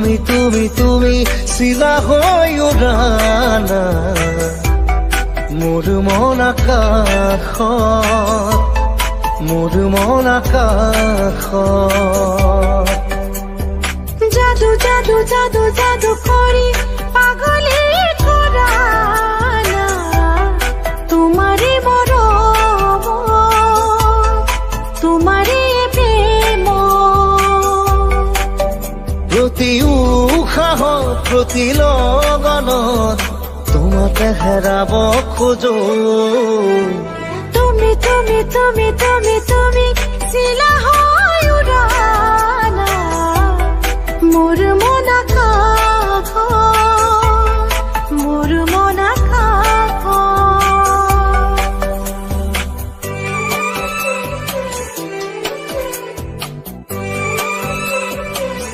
তুমি তুমি তুমি চিলা হৈ উৰানা মোৰ মন আকাশত, মোৰ মন আকাশত। জাদু জাদু জাদু জাদু কৰি পাগলী কৰা না তোমাৰে মৰম, তোমাৰে প্ৰেম। প্ৰতি উশাহত প্ৰতি লগনত তোমাকে হেৰাব খোজো। তুমি তুমি তুমি তুমি তুমি চিলা